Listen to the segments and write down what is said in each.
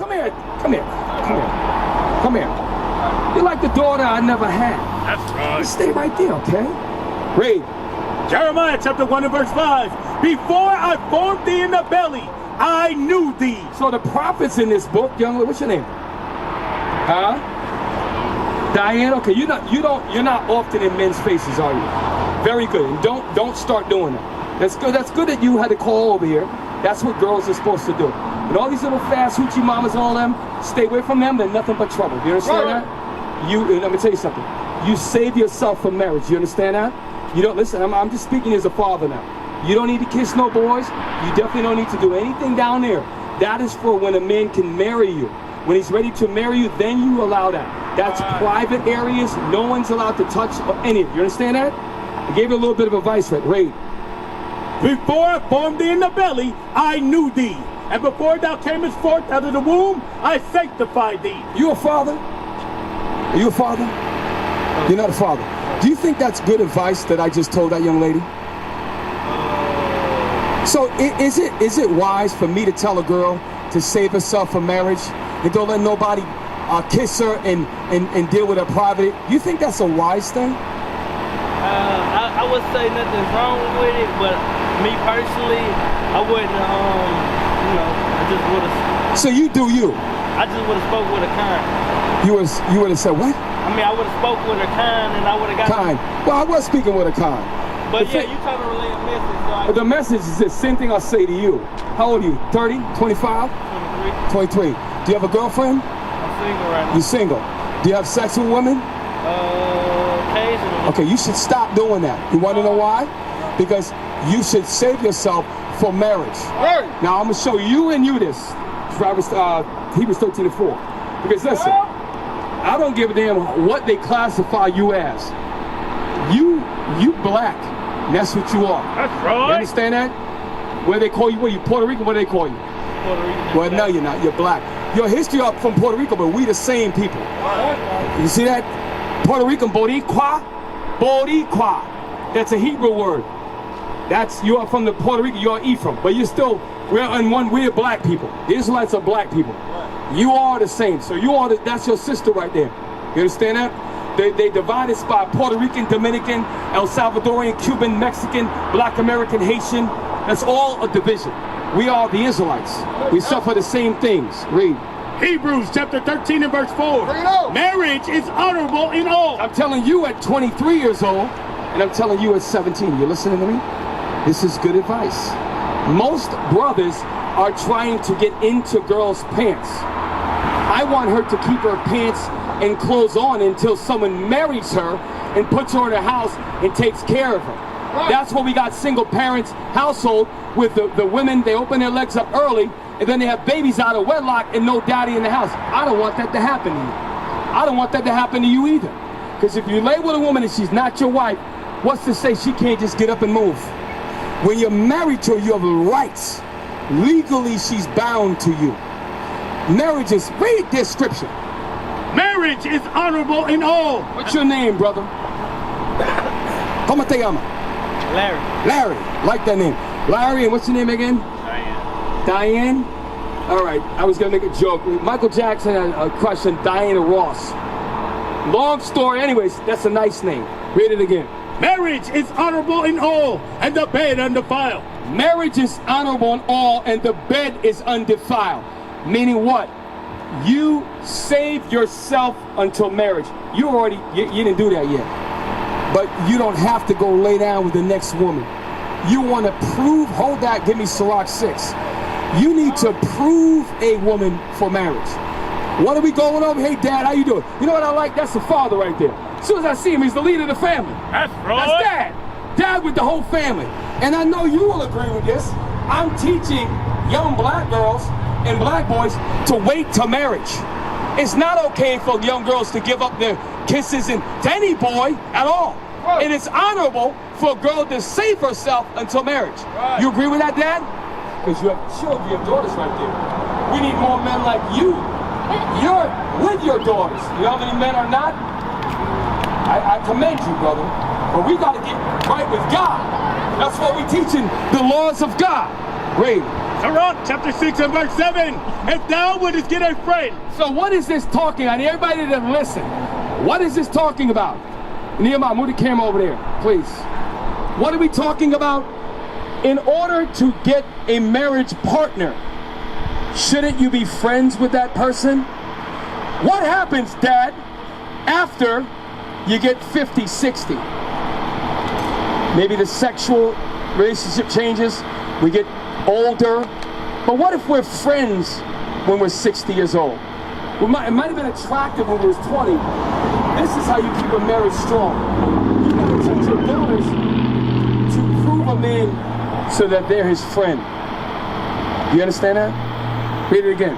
Come here. Come here. Come here. Come here. You're like the daughter I never had. That's right. Just stay right there, okay? Read. Jeremiah chapter 1 and verse 5. Before I formed thee in the belly, I knew thee. So the prophets in this book, young lady, what's your name? Huh? Diane. Okay, you're not often in men's faces, are you? Very good. And don't start doing that. That's good. That's good that you had to call over here. That's what girls are supposed to do. And all these little fast hoochie mamas and all them, stay away from them. They're nothing but trouble. Do you understand that? And let me tell you something. You save yourself from marriage. You understand that? You don't listen. I'm just speaking as a father now. You don't need to kiss no boys. You definitely don't need to do anything down there. That is for when a man can marry you. When he's ready to marry you, then you allow that. That's private areas. No one's allowed to touch any of it. You understand that? I gave you a little bit of advice, right? Read. Before I formed thee in the belly, I knew thee. And before thou camest forth out of the womb, I sanctified thee. You a father? Are you a father? You're not a father. Do you think that's good advice that I just told that young lady? So is it wise for me to tell a girl to save herself from marriage and don't let nobody kiss her and deal with her privately? You think that's a wise thing? I would say nothing's wrong with it, but me personally, I wouldn't, I just would have... So you do you? I just would have spoke with her kind. You would have said what? I mean, I would have spoke with her kind, and I would have got... Kind. Well, I was speaking with her kind. But yeah, you trying to relay a message, so the message is the same thing I'll say to you. How old are you? 30? 25? 23. Do you have a girlfriend? I'm single right now. You're single. Do you have sex with women? Occasionally. Okay, you should stop doing that. You want to know why? Because you should save yourself for marriage. Right. Now, I'm going to show you and you this. Hebrews 13 and 4. Because listen, I don't give a damn what they classify you as. You black. And that's what you are. That's right. You understand that? Where they call you? What are you, Puerto Rican? What do they call you? Puerto Rican. Well, no, you're not. You're black. Your history up from Puerto Rico, but we the same people. You see that? Puerto Rican, Boricua. Boricua. That's a Hebrew word. You are from the Puerto Rico. You are Ephraim, but we're black people. The Israelites are black people. You are the same. So that's your sister right there. You understand that? They divide us by Puerto Rican, Dominican, El Salvadorian, Cuban, Mexican, Black American, Haitian. That's all a division. We are the Israelites. We suffer the same things. Read. Hebrews chapter 13 and verse 4. Marriage is honorable in all. I'm telling you at 23 years old, and I'm telling you at 17. You listening to me? This is good advice. Most brothers are trying to get into girls' pants. I want her to keep her pants and clothes on until someone marries her and puts her in a house and takes care of her. Right. That's why we got single parents household with the women. They open their legs up early and then they have babies out of wedlock and no daddy in the house. I don't want that to happen to you. I don't want that to happen to you either. Because if you lay with a woman and she's not your wife, what's to say she can't just get up and move? When you're married to her, you have rights. Legally, she's bound to you. Marriage is, read this scripture. Marriage is honorable in all. What's your name, brother? ¿Cómo te llama? Larry. Larry. Like that name. Larry, and what's your name again? Diane. Diane? All right, I was going to make a joke. Michael Jackson had a crush on Diana Ross. Long story. Anyways, that's a nice name. Read it again. Marriage is honorable in all, and the bed undefiled. Marriage is honorable in all, and the bed is undefiled. Meaning what? You save yourself until marriage. You didn't do that yet. But you don't have to go lay down with the next woman. You want to prove, hold that, give me Sirach 6. You need to prove a woman for marriage. What are we going over? Hey, Dad, how you doing? You know what I like? That's the father right there. As soon as I see him, he's the leader of the family. That's right. That's Dad. Dad with the whole family. And I know you will agree with this. I'm teaching young black girls and black boys to wait till marriage. It's not okay for young girls to give up their kisses to any boy at all. Right. It is honorable for a girl to save herself until marriage. Right. You agree with that, Dad? Because you have children, you have daughters right there. We need more men like you. You're with your daughters. You know how many men are not? I commend you, brother. But we got to get right with God. That's what we're teaching, the laws of God. Read. Sirach chapter 6 and verse 7. If thou wouldest get a friend. So what is this talking? I need everybody to listen. What is this talking about? Nehemiah, move the camera over there, please. What are we talking about? In order to get a marriage partner, shouldn't you be friends with that person? What happens, Dad, after you get 50, 60? Maybe the sexual relationship changes, we get older. But what if we're friends when we're 60 years old? It might have been attractive when we was 20. This is how you keep a marriage strong. You gotta teach your daughters to prove a man so that they're his friend. You understand that? Read it again.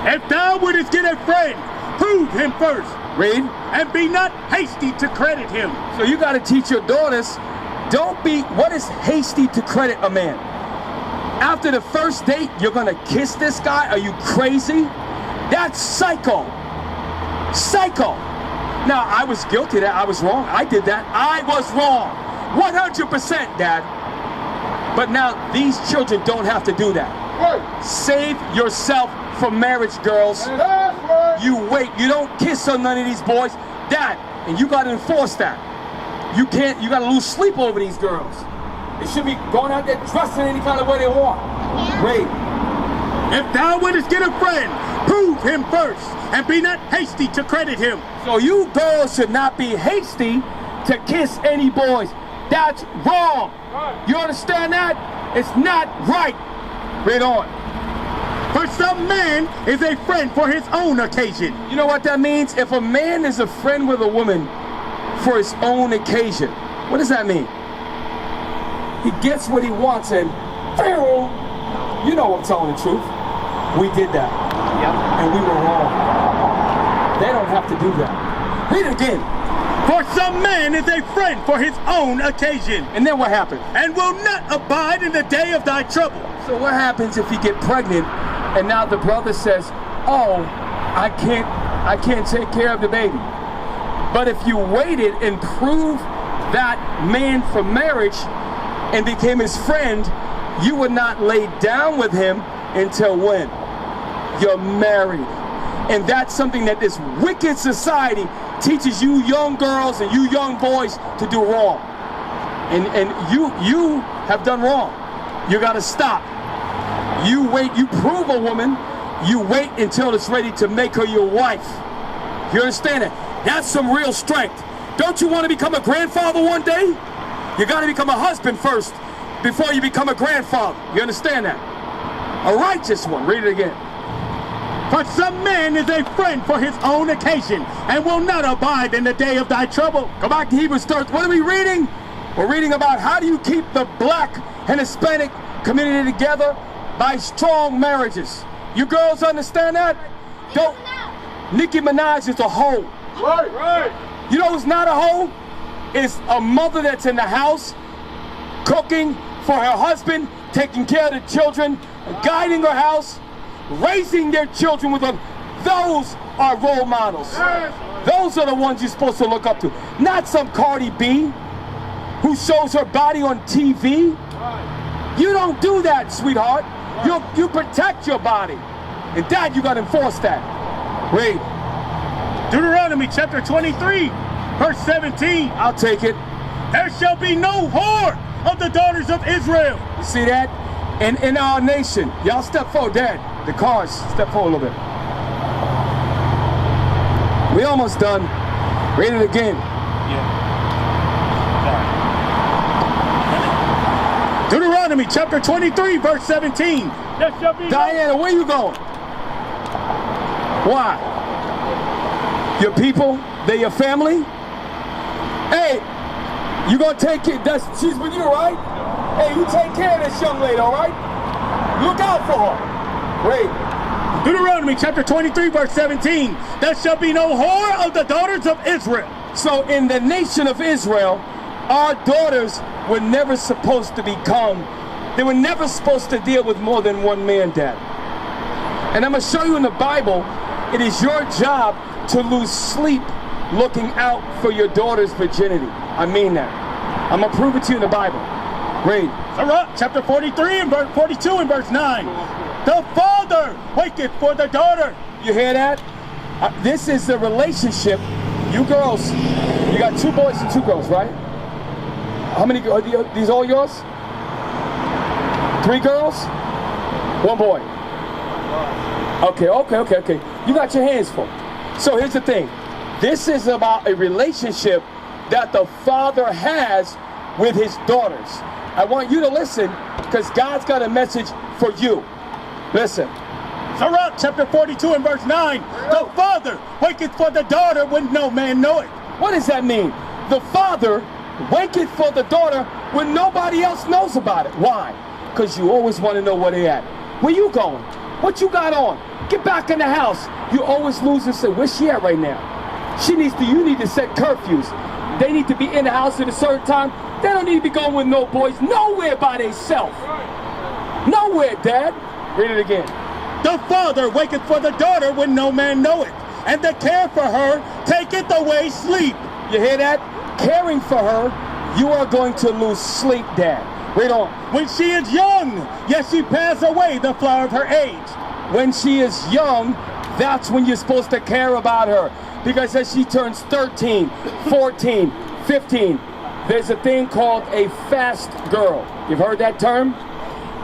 If thou wouldest get a friend, prove him first. Read. And be not hasty to credit him. So you got to teach your daughters, don't be, what is hasty to credit a man? After the first date, you're going to kiss this guy? Are you crazy? That's psycho. Psycho. Now, I was guilty of that. I was wrong. I did that. I was wrong. 100%, Dad. But now, these children don't have to do that. Right. Save yourself from marriage, girls. Right. You wait. You don't kiss on none of these boys. Dad, and you got to enforce that. You can't, you got to lose sleep over these girls. They should be going out there dressing any kind of way they want. Wait. If thou wouldest get a friend, prove him first, and be not hasty to credit him. So you girls should not be hasty to kiss any boys. That's wrong. You understand that? It's not right. Read on. For some man is a friend for his own occasion. You know what that means? If a man is a friend with a woman for his own occasion, what does that mean? He gets what he wants and, you know I'm telling the truth. We did that. Yep. And we were wrong. They don't have to do that. Read it again. For some man is a friend for his own occasion. And then what happens? And will not abide in the day of thy trouble. So what happens if you get pregnant and now the brother says, oh, I can't take care of the baby. But if you waited and proved that man for marriage and became his friend, you would not lay down with him until when? You're married. And that's something that this wicked society teaches you young girls and you young boys to do wrong. And you have done wrong. You gotta stop. You wait, you prove a woman, you wait until it's ready to make her your wife. You understand it? That's some real strength. Don't you want to become a grandfather one day? You gotta become a husband first before you become a grandfather. You understand that? A righteous one. Read it again. For some man is a friend for his own occasion, and will not abide in the day of thy trouble. Go back to Hebrews 13. What are we reading? We're reading about how do you keep the black and Hispanic community together? By strong marriages. You girls understand that? Don't. Nicki Minaj is a hoe. Right, right. You know who's not a hoe? Is a mother that's in the house, cooking for her husband, taking care of the children, guiding her house, raising their children with them. Those are role models. Those are the ones you're supposed to look up to. Not some Cardi B who shows her body on TV. You don't do that, sweetheart. You protect your body. And Dad, you gotta enforce that. Read. Deuteronomy chapter 23, verse 17. I'll take it. There shall be no whore of the daughters of Israel. You see that? And in our nation, y'all step forward, Dad. The cars, step forward a little bit. We almost done. Read it again. Yeah. Deuteronomy chapter 23, verse 17. There shall be Diana, where you going? Why? Your people, they're your family? Hey, you gonna take care, she's with you, right? Hey, you take care of this young lady, all right? Look out for her. Wait. Deuteronomy chapter 23, verse 17. There shall be no whore of the daughters of Israel. So in the nation of Israel, our daughters were never supposed to become, they were never supposed to deal with more than one man, Dad. And I'm going to show you in the Bible, it is your job to lose sleep looking out for your daughter's virginity. I mean that. I'm going to prove it to you in the Bible. Read. Sirach, chapter 43 and verse 42 and verse 9. The father waketh for the daughter. You hear that? This is the relationship. You girls, you got 2 boys and 2 girls, right? How many, are these all yours? 3 girls? 1 boy. Okay. You got your hands full. So here's the thing. This is about a relationship that the father has with his daughters. I want you to listen because God's got a message for you. Listen. Sirach, chapter 42 and verse 9. The father waketh for the daughter when no man knoweth. What does that mean? The father waketh for the daughter when nobody else knows about it. Why? Because you always want to know where they at. Where you going? What you got on? Get back in the house. You always lose and say, where's she at right now? You need to set curfews. They need to be in the house at a certain time. They don't need to be going with no boys nowhere by themselves. Nowhere, Dad. Read it again. The father waketh for the daughter when no man knoweth, and the care for her taketh away sleep. You hear that? Caring for her, you are going to lose sleep, Dad. Read on. When she is young, yet she pass away the flower of her age. When she is young, that's when you're supposed to care about her. Because as she turns 13, 14, 15, there's a thing called a fast girl. You've heard that term?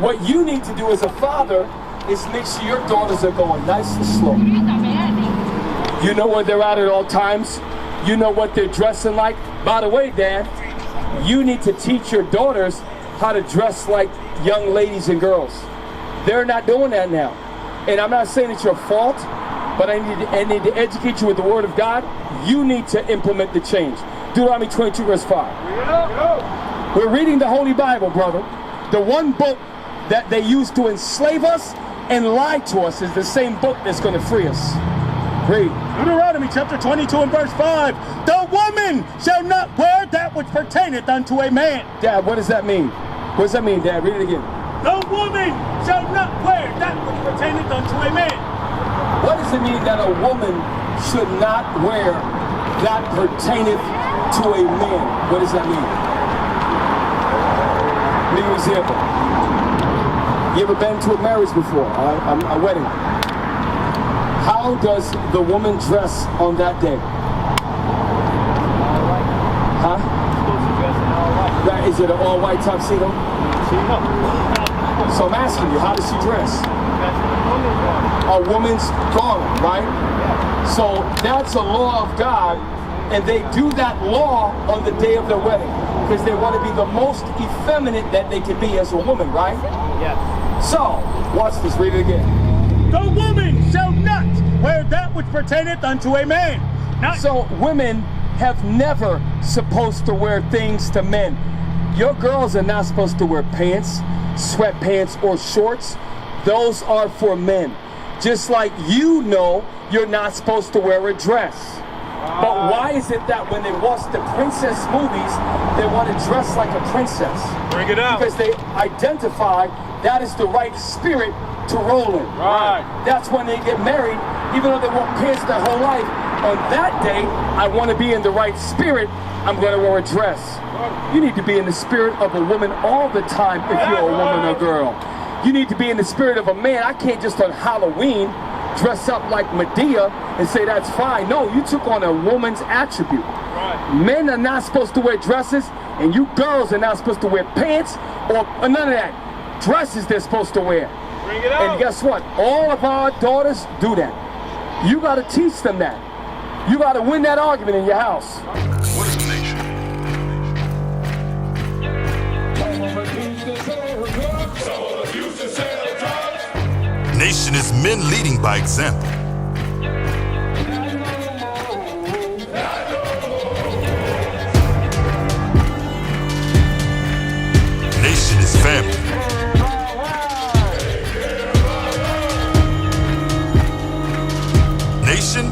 What you need to do as a father is make sure your daughters are going nice and slow. You know where they're at all times. You know what they're dressing like. By the way, Dad, you need to teach your daughters how to dress like young ladies and girls. They're not doing that now. And I'm not saying it's your fault, but I need to educate you with the word of God. You need to implement the change. Deuteronomy 22 verse 5. We're reading the Holy Bible, brother. The one book that they used to enslave us and lie to us is the same book that's going to free us. Read. Deuteronomy chapter 22 and verse 5. The woman shall not wear that which pertaineth unto a man. Dad, what does that mean? What does that mean, Dad? Read it again. The woman shall not wear that which pertaineth unto a man. What does it mean that a woman should not wear that pertaineth to a man? What does that mean? Give me an example. You ever been to a marriage before? A wedding? How does the woman dress on that day? Huh? That, is it an all-white tuxedo? So I'm asking you, how does she dress? A woman's garment, right? So that's a law of God, and they do that law on the day of their wedding because they want to be the most effeminate that they can be as a woman, right? Yes. So, watch this, read it again. The woman shall not wear that which pertaineth unto a man. So women have never supposed to wear things to men. Your girls are not supposed to wear pants, sweatpants, or shorts. Those are for men. Just like you know you're not supposed to wear a dress. But why is it that when they watch the princess movies, they want to dress like a princess? Bring it out. Because they identify that is the right spirit to roll in. Right. That's when they get married, even though they wore pants their whole life. On that day, I want to be in the right spirit. I'm going to wear a dress. You need to be in the spirit of a woman all the time if you're a woman or girl. You need to be in the spirit of a man. I can't just on Halloween dress up like Medea and say that's fine. No, you took on a woman's attribute. Right. Men are not supposed to wear dresses, and you girls are not supposed to wear pants or none of that. Dresses they're supposed to wear. Bring it out. And guess what? All of our daughters do that. You got to teach them that. You got to win that argument in your house. What is the nation? Nation is men leading by example. Nation is family. Nation